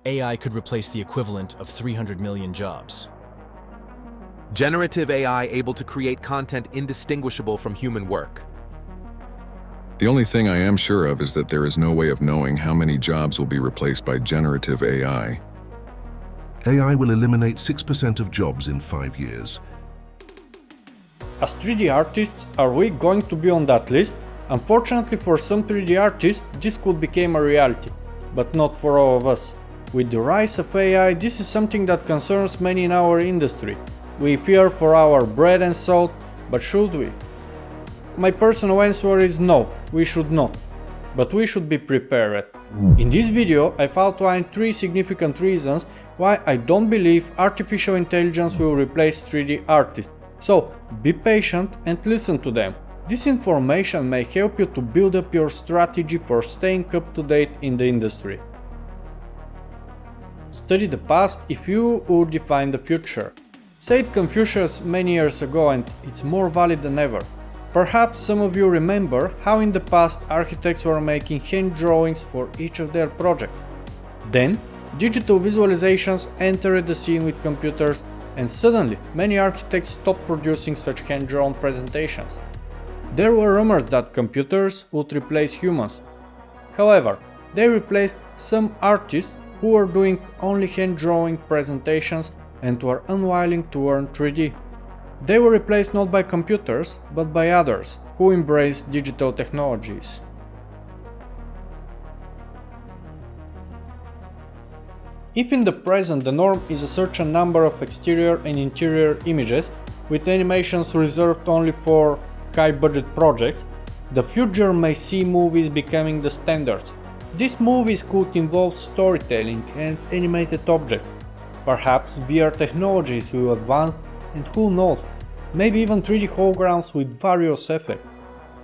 AI could replace the equivalent of 300 million jobs. Generative AI able to create content indistinguishable from human work. The only thing I am sure of is that there is no way of knowing how many jobs will be replaced by generative AI. AI will eliminate 6% of jobs in 5 years. As 3D artists, are we going to be on that list? Unfortunately for some 3D artists, this could become a reality, but not for all of us. With the rise of AI, this is something that concerns many in our industry. We fear for our bread and salt, but should we? My personal answer is no, we should not. But we should be prepared. In this video, I've outlined 3 significant reasons why I don't believe artificial intelligence will replace 3D artists. So, be patient and listen to them. This information may help you to build up your strategy for staying up to date in the industry. Study the past if you would define the future. Said Confucius many years ago, and it's more valid than ever. Perhaps some of you remember how in the past architects were making hand drawings for each of their projects. Then, digital visualizations entered the scene with computers, and suddenly many architects stopped producing such hand-drawn presentations. There were rumors that computers would replace humans. However, they replaced some artists who were doing only hand-drawing presentations and were unwilling to learn 3D. They were replaced not by computers, but by others who embraced digital technologies. If in the present the norm is a certain number of exterior and interior images, with animations reserved only for high-budget projects, the future may see movies becoming the standard. These movies could involve storytelling and animated objects. Perhaps VR technologies will advance, and who knows, maybe even 3D holograms with various effects.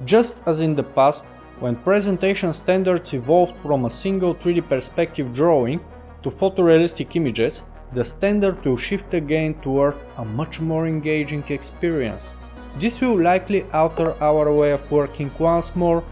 Just as in the past, when presentation standards evolved from a single 3D perspective drawing to photorealistic images, the standard will shift again toward a much more engaging experience. This will likely alter our way of working once more,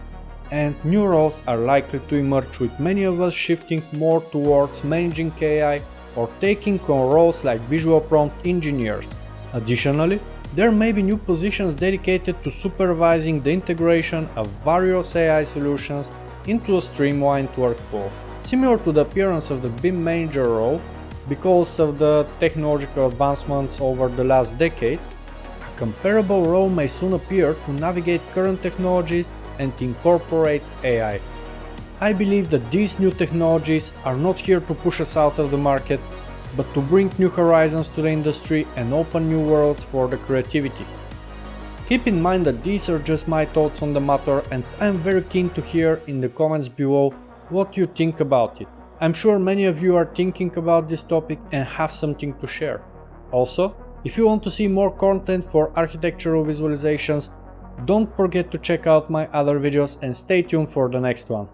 and new roles are likely to emerge, with many of us shifting more towards managing AI or taking on roles like visual prompt engineers. Additionally, there may be new positions dedicated to supervising the integration of various AI solutions into a streamlined workflow. Similar to the appearance of the BIM manager role, because of the technological advancements over the last decades, a comparable role may soon appear to navigate current technologies and incorporate AI. I believe that these new technologies are not here to push us out of the market, but to bring new horizons to the industry and open new worlds for the creativity. Keep in mind that these are just my thoughts on the matter, and I'm very keen to hear in the comments below what you think about it. I'm sure many of you are thinking about this topic and have something to share. Also, if you want to see more content for architectural visualizations, don't forget to check out my other videos and stay tuned for the next one.